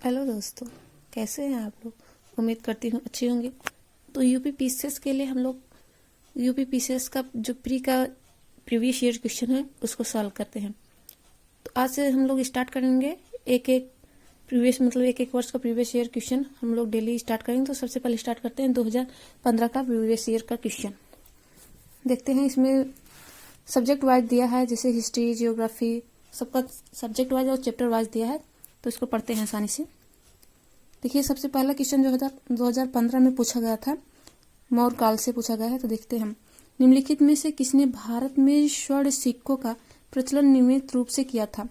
Hello दोस्तों, कैसे हैं आप लोग। उम्मीद करती हूँ अच्छे होंगे। तो यूपी पीसीएस के लिए हम लोग यूपी पीसीएस का जो प्रीवियस ईयर क्वेश्चन है उसको सॉल्व करते हैं। तो आज से हम लोग स्टार्ट करेंगे एक एक वर्ष का प्रीवियस ईयर क्वेश्चन हम लोग डेली स्टार्ट करेंगे। तो सबसे पहले स्टार्ट करते हैं 2015 का प्रीवियस ईयर का क्वेश्चन। देखते हैं, इसमें सब्जेक्ट वाइज दिया है, जैसे हिस्ट्री, जियोग्राफी, सबका सब्जेक्ट वाइज और चैप्टर वाइज दिया है। तो इसको पढ़ते हैं आसानी से। देखिए, सबसे पहला क्वेश्चन जो 2015 में पूछा गया था, मौर्य काल से पूछा गया है। तो देखते हैं हम, निम्नलिखित में से किसने भारत में स्वर्ण सिक्कों का प्रचलन नियमित रूप से किया था।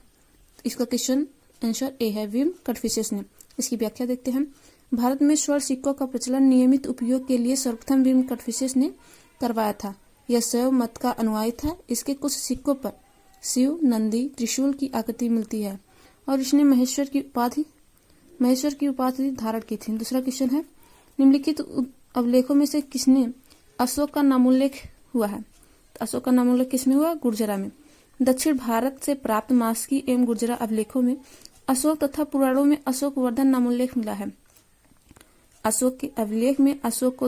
इसका क्वेश्चन आंसर ए है, विम कन्फ्यूशियस ने। इसकी व्याख्या देखते हैं। भारत में स्वर्ण सिक्कों का प्रचलन नियमित उपयोग के लिए सर्वप्रथम विम कन्फ्यूशियस ने करवाया था। यह शैव मत का अनुयायी था। इसके कुछ सिक्कों पर शिव, नंदी, त्रिशूल की आकृति मिलती है और इसने महेश्वर की उपाधि धारण की थी। दूसरा क्वेश्चन है, निम्नलिखित अभिलेखों में से किसने अशोक का नामोल्लेख हुआ है। तो अशोक का नामोल्लेख किसमें हुआ? गुर्जरा में। दक्षिण भारत से प्राप्त मास्की एवं गुर्जरा अभिलेखों में अशोक तथा पुराणों में अशोक वर्धन नामोल्लेख मिला है। अशोक के अभिलेख में अशोक को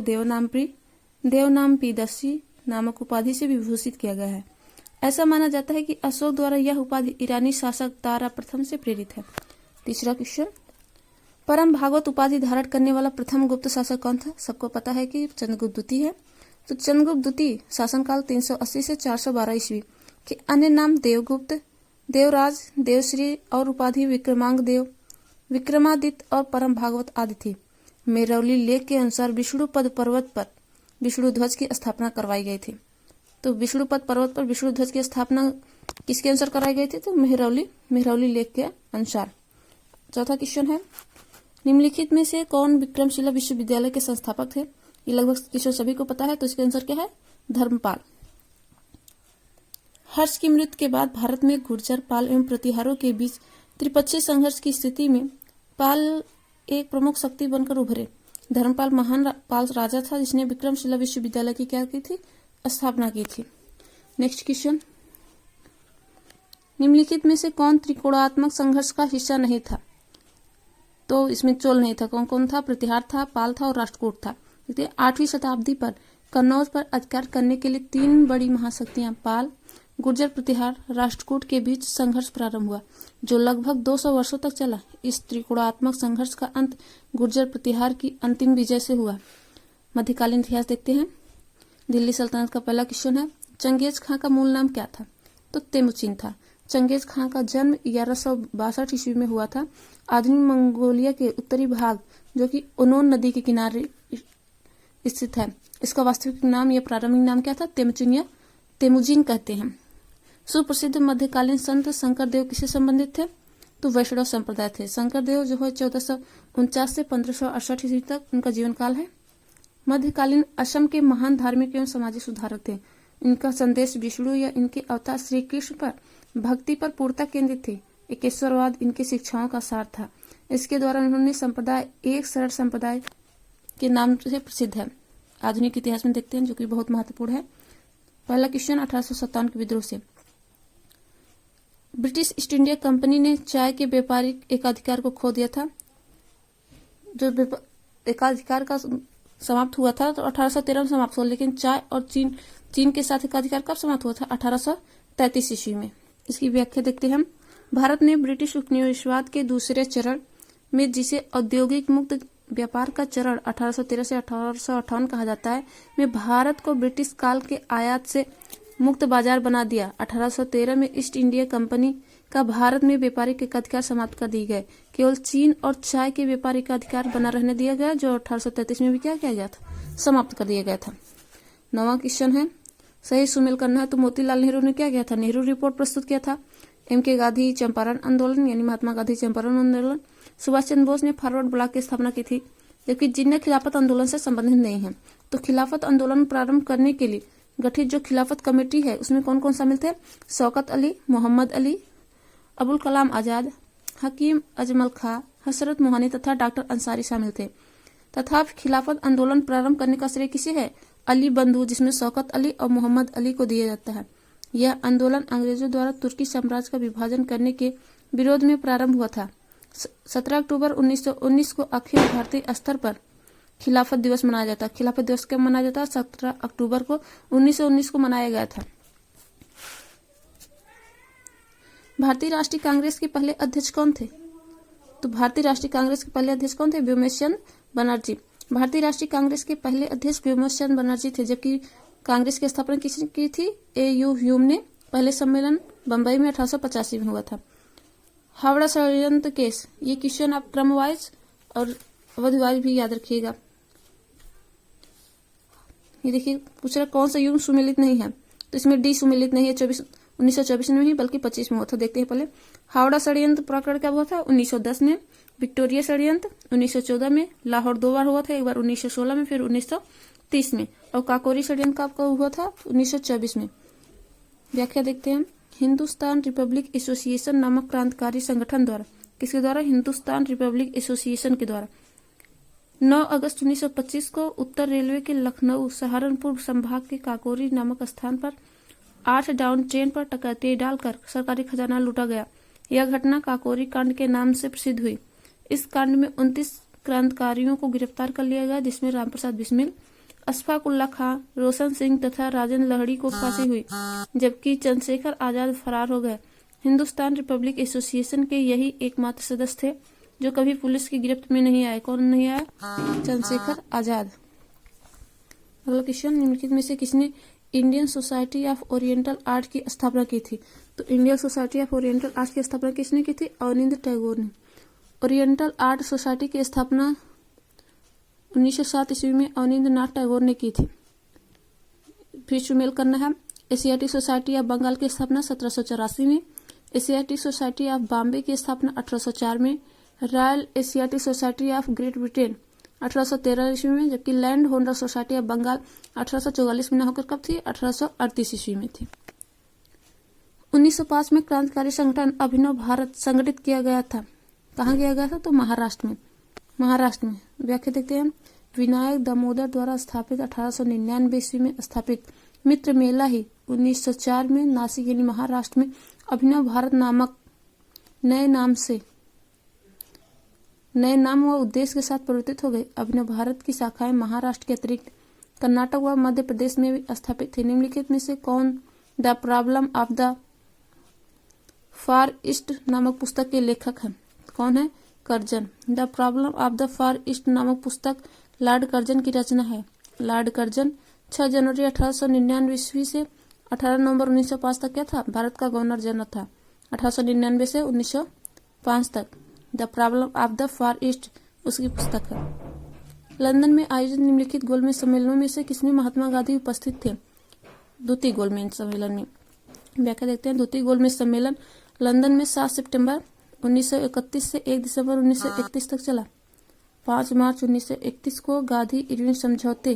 देवनामपीदस्सी नामक उपाधि से विभूषित किया गया है। ऐसा माना जाता है कि अशोक द्वारा यह उपाधि ईरानी शासक तारा प्रथम से प्रेरित है। तीसरा क्वेश्चन, परम भागवत उपाधि धारण करने वाला प्रथम गुप्त शासक कौन था। सबको पता है कि चंद्रगुप्त द्वितीय है। तो चंद्रगुप्त द्वितीय शासनकाल 380 से 412 ईस्वी के अन्य नाम देवगुप्त, देवराज, देवश्री और उपाधि विक्रमांग देव, विक्रमादित्य और परम भागवत आदि थी। मेरौली लेख के अनुसार विष्णुपद पर्वत पर विष्णु ध्वज की स्थापना करवाई गई थी। तो विष्णुपद पर्वत पर विष्णु ध्वज की स्थापना किसके अनुसार कराई गई थी? तो मेहरौली लेख के अनुसार। चौथा क्वेश्चन है, निम्नलिखित में से कौन विक्रमशिला विश्वविद्यालय के संस्थापक थे। ये लगभग क्वेश्चन सभी को पता है। तो इसका आंसर क्या है? धर्मपाल। हर्ष की मृत्यु के बाद भारत में गुर्जर, पाल एवं प्रतिहारों के बीच त्रिपक्षीय संघर्ष की स्थिति में पाल एक प्रमुख शक्ति बनकर उभरे। धर्मपाल महान पाल राजा था जिसने विक्रमशिला विश्वविद्यालय की क्या की थी? स्थापना की थी। नेक्स्ट क्वेश्चन, निम्नलिखित में से कौन त्रिकोणात्मक संघर्ष का हिस्सा नहीं था। तो इसमें चोल नहीं था। कौन कौन था? प्रतिहार था, पाल था और राष्ट्रकूट था। देखिए, 8वीं शताब्दी पर कन्नौज पर अधिकार करने के लिए 3 बड़ी महाशक्तियां पाल, गुर्जर, प्रतिहार, राष्ट्रकूट के बीच संघर्ष प्रारंभ हुआ, जो लगभग 200 वर्षों तक चला। इस त्रिकोणात्मक संघर्ष का अंत गुर्जर प्रतिहार की अंतिम विजय से हुआ। मध्यकालीन इतिहास देखते हैं। दिल्ली सल्तनत का पहला क्वेश्चन है, चंगेज खां का मूल नाम क्या था। तो तेमुचिन था। चंगेज खां का जन्म 1162 ईस्वी में हुआ था। आधुनिक मंगोलिया के उत्तरी भाग, जो कि ओनोन नदी के किनारे स्थित है, इसका वास्तविक नाम या प्रारंभिक नाम क्या था? तेमुचिन या तेमुजिन कहते हैं। सुप्रसिद्ध मध्यकालीन संत शंकरदेव किससे संबंधित थे? तो वैष्णव संप्रदाय थे। शंकरदेव जो है 1449 से 1568 ईस्वी तक उनका जीवन काल है। मध्यकालीन असम के महान धार्मिक एवं सामाजिक सुधारक थे। इनका संदेश विष्णु या इनके अवतार श्री कृष्ण पर भक्ति पर पूर्णता केंद्रित थी। एकेश्वरवाद इनकी शिक्षाओं का सार था। इसके द्वारा उन्होंने संप्रदाय एक सरल संप्रदाय के नाम से प्रसिद्ध है। आधुनिक इतिहास में देखते हैं, जो कि बहुत महत्वपूर्ण है। पहला क्वेश्चन 1857 के विद्रोह से। ब्रिटिश ईस्ट इंडिया कंपनी ने चाय के व्यापारिक एकाधिकार को खो दिया था। जो एकाधिकार का समाप्त हुआ था तो 1813 में समाप्त हुआ, लेकिन चाय और चीन के साथ एकाधिकार कब समाप्त हुआ था? 1833 ईस्वी में। इसकी व्याख्या देखते हैं हम। भारत ने ब्रिटिश उपनिवेशवाद के दूसरे चरण में, जिसे औद्योगिक मुक्त व्यापार का चरण 1813 से 1858 कहा जाता है, में भारत को ब्रिटिश काल के आयात से मुक्त बाजार बना दिया। 1813 में ईस्ट इंडिया कंपनी का भारत में व्यापारिक एकाधिकार समाप्त कर दिए गए। केवल चीन और चाय के व्यापारिक एकाधिकार बना रहने दिया गया, जो 1833 में भी क्या किया गया था? समाप्त कर दिया गया था। 9वां क्वेश्चन है, सही सुमेल करना है। तो मोतीलाल नेहरू ने क्या किया था? नेहरू रिपोर्ट प्रस्तुत किया था। M.K. गांधी चंपारण आंदोलन, यानी महात्मा गांधी चंपारण आंदोलन। सुभाष चंद्र बोस ने फॉरवर्ड ब्लॉक की स्थापना की थी, जबकि जिन्हें खिलाफत आंदोलन से संबंधित नहीं है। तो खिलाफत आंदोलन प्रारंभ करने के लिए गठित जो खिलाफत कमेटी है, उसमें कौन कौन शामिल थे? शौकत अली, मोहम्मद अली, अबुल कलाम आजाद, हकीम अजमल खां, हसरत मोहानी तथा डॉक्टर अंसारी शामिल थे। तथा खिलाफत आंदोलन प्रारंभ करने का श्रेय किसे है? अली बंधु, जिसमें शौकत अली और मोहम्मद अली को दिया जाता है। यह आंदोलन अंग्रेजों द्वारा तुर्की साम्राज्य का विभाजन करने के विरोध में प्रारंभ हुआ था। 17 अक्टूबर 1919 को अखिल भारतीय स्तर पर खिलाफत दिवस मनाया जाता है। खिलाफत दिवस कब मनाया जाता है? 17 अक्टूबर को 1919 को मनाया गया था। भारतीय राष्ट्रीय कांग्रेस के पहले अध्यक्ष कौन थे? तो भारतीय राष्ट्रीय कांग्रेस के पहले अध्यक्ष कौन थे? व्योमेश बनर्जी। भारतीय राष्ट्रीय कांग्रेस के पहले अध्यक्ष व्योमेश बनर्जी थे, जबकि कांग्रेस की स्थापना किसने की थी? ए.यू. ह्यूम ने। पहले सम्मेलन बंबई में 1885 में हुआ था। हावड़ा षड्यंत्र केस, ये क्वेश्चन आप क्रम वाइज और अवधि वाइज भी याद रखिएगा। ये देखिए पूछ रहा कौन सा युग सुमेलित नहीं है, तो इसमें डी सुमेलित नहीं है। 1924 में नहीं बल्कि 25 में हुआ था। देखते हैं पहले हावड़ा षड्यंत्र प्रकरण कब हुआ था? 1910 में। विक्टोरिया षड्यंत्र 1914 में। लाहौर 2 बार हुआ था, एक बार 1916 में, फिर 1930 में। और काकोरी षड्यंत्र कब हुआ था? 1924 में। व्याख्या देखते हैं। हिंदुस्तान रिपब्लिक एसोसिएशन नामक क्रांतिकारी संगठन द्वारा, किसके द्वारा? हिंदुस्तान रिपब्लिक एसोसिएशन के द्वारा 9 अगस्त 1925 को उत्तर रेलवे के लखनऊ सहारनपुर संभाग के काकोरी नामक स्थान पर 8 डाउन ट्रेन पर टकराती डालकर सरकारी खजाना लूटा गया। यह घटना काकोरी कांड के नाम से प्रसिद्ध हुई। इस कांड में 29 क्रांतिकारियों को गिरफ्तार कर लिया गया, जिसमें रामप्रसाद बिस्मिल, अशफाक उल्लाह खां, रोशन सिंह तथा राजेंद्र लहड़ी को फांसी हुई, जबकि चंद्रशेखर आजाद फरार हो गए। हिंदुस्तान रिपब्लिक एसोसिएशन के यही एकमात्र सदस्य थे जो कभी पुलिस की गिरफ्त में नहीं आए। कौन नहीं आया? चंद्रशेखर आजाद। अगला क्वेश्चन, निम्नलिखित में से किसने Indian society of oriental art की स्थापना की थी? तो Indian society of oriental art की स्थापना किसने की थी? अवनींद्र टैगोर ने। ओरिएंटल आर्ट सोसाइटी की स्थापना 1907 ईस्वी में अवनींद्र नाथ टैगोर ने की थी। फिर सुमेल करना है। एशियाटिक सोसाइटी ऑफ बंगाल की स्थापना 1784 में। एशियाटिक सोसाइटी ऑफ बॉम्बे की स्थापना 1804 में। Royal Asiatic Society of Great Britain 1813 ईस्वी में, जबकि Land Holder Society of Bengal 1844 में न होकर कब थी? 1838 ईस्वी में थी। 1905 में क्रांतिकारी संगठन अभिनव भारत संगठित किया गया था। कहाँ किया गया था? तो महाराष्ट्र में। व्याख्या देखते हैं। विनायक दामोदर द्वारा स्थापित 1899 ईस्वी में स्थापित मित्र मेला ही 1904 में नासिक यानी महाराष्ट्र में अभिनव भारत नामक नए नाम व उद्देश्य के साथ परिवर्तित हो गई। अभिनव भारत की शाखाएं महाराष्ट्र के अतिरिक्त कर्नाटक व मध्य प्रदेश में भी स्थापित थी। निम्नलिखित में से कौन the problem of the far east नामक पुस्तक के लेखक हैं? कौन है? Curzon. The problem of the far east नामक पुस्तक लॉर्ड कर्जन की रचना है। लॉर्ड कर्जन 6 जनवरी 1899 ईस्वी से 18 नवंबर 1905 तक क्या था? भारत का गवर्नर जनरल था। 1899 से 1905 तक। The problem of the far east उसकी पुस्तक है। लंदन में आयोजित निम्नलिखित गोलमेज सम्मेलनों में से किसमें महात्मा गांधी उपस्थित थे? द्वितीय गोलमेज सम्मेलन में। व्याख्या देखते हैं। द्वितीय गोलमेज सम्मेलन लंदन में 7 सितंबर 1931 से 1 दिसंबर 1931 तक चला। 5 मार्च 1931 को गांधी इरविन समझौते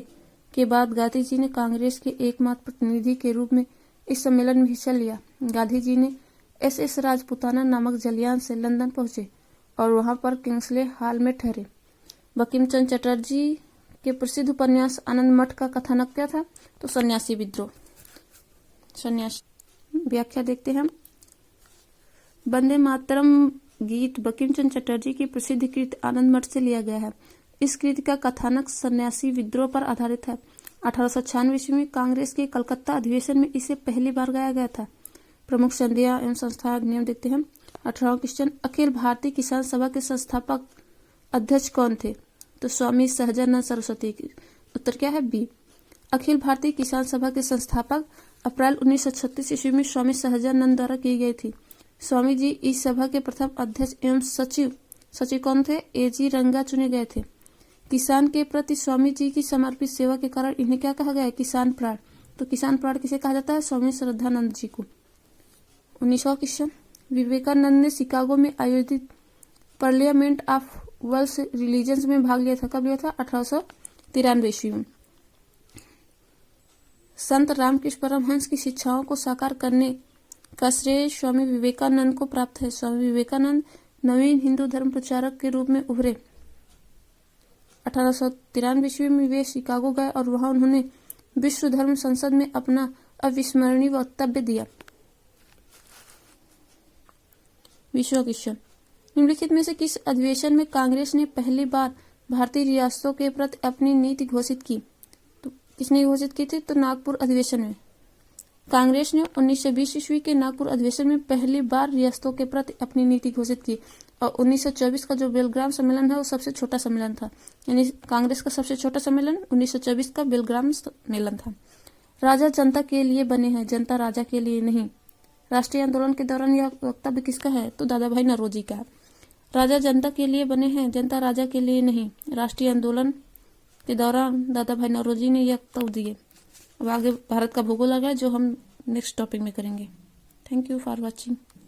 के बाद गांधी जी ने कांग्रेस के एकमात्र प्रतिनिधि के रूप में इस सम्मेलन में हिस्सा लिया। गांधी जी ने SS राजपुताना नामक जलयान से लंदन पहुंचे और वहां पर किंग्सले हॉल में ठहरे। बंकिम चंद्र चटर्जी के प्रसिद्ध उपन्यास आनंद मठ का कथानक क्या था? तो सन्यासी विद्रोह। व्याख्या देखते हैं। वंदे मातरम गीत बंकिम चंद्र चटर्जी की प्रसिद्ध कृति आनंद मठ से लिया गया है। इस कृति का कथानक सन्यासी विद्रोह पर आधारित है। 1896 ईस्वी में कांग्रेस के कलकत्ता अधिवेशन में इसे पहली बार गाया गया था। प्रमुख संधियां एवं संस्था नियम देखते हैं। 18वां क्वेश्चन, अखिल भारतीय किसान सभा के संस्थापक अध्यक्ष कौन थे? तो स्वामी सहजानंद सरस्वती। उत्तर क्या है? बी। अखिल भारतीय किसान सभा के संस्थापक अप्रैल 1936 ईस्वी में स्वामी सहजानंद द्वारा की गई थी। स्वामी जी इस सभा के प्रथम अध्यक्ष एवं सचिव कौन थे? A.G. रंगा चुने गए थे। किसान के प्रति स्वामी जी की समर्पित सेवा के कारण इन्हें क्या कहा गया है? किसान प्राण। तो किसान प्राण किसे कहा जाता है? स्वामी श्रद्धानंद जी को। 19वां क्वेश्चन, विवेकानंद ने शिकागो में आयोजित पार्लियामेंट ऑफ वर्ल्ड रिलीजन्स में भाग लिया था। कब लिया था? 1893 ईस्वी में। संत रामकृष्ण परमहंस की शिक्षाओं को साकार करने का श्रेय स्वामी विवेकानंद को प्राप्त है। स्वामी विवेकानंद नवीन हिंदू धर्म प्रचारक के रूप में उभरे। 1893 ईस्वी में वे शिकागो गए और वहां उन्होंने विश्व धर्म संसद में अपना अविस्मरणीय वक्तव्य दिया। 20वां क्वेश्चन, निम्नलिखित में से किस अधिवेशन में कांग्रेस ने पहली बार भारतीय रियासतों के प्रति अपनी नीति घोषित की? तो किसने घोषित की थी? तो नागपुर अधिवेशन में। कांग्रेस ने 1920 ईस्वी के नागपुर अधिवेशन में पहली बार रियासतों के प्रति अपनी नीति घोषित की और 1924 का जो बेलग्राम सम्मेलन है वो सबसे छोटा सम्मेलन था, यानी कांग्रेस का सबसे छोटा सम्मेलन 1924 का बेलग्राम सम्मेलन था। राजा जनता के लिए बने हैं, जनता राजा के लिए नहीं। राष्ट्रीय आंदोलन के दौरान यह वक्तव्य किसका है? तो दादा भाई नौरोजी का। राजा जनता के लिए बने हैं, जनता राजा के लिए नहीं। राष्ट्रीय आंदोलन के दौरान दादा भाई नौरोजी ने यह वक्तव्य दिए। अब आगे भारत का भूगोल आ गया, जो हम नेक्स्ट टॉपिक में करेंगे। Thank you for watching.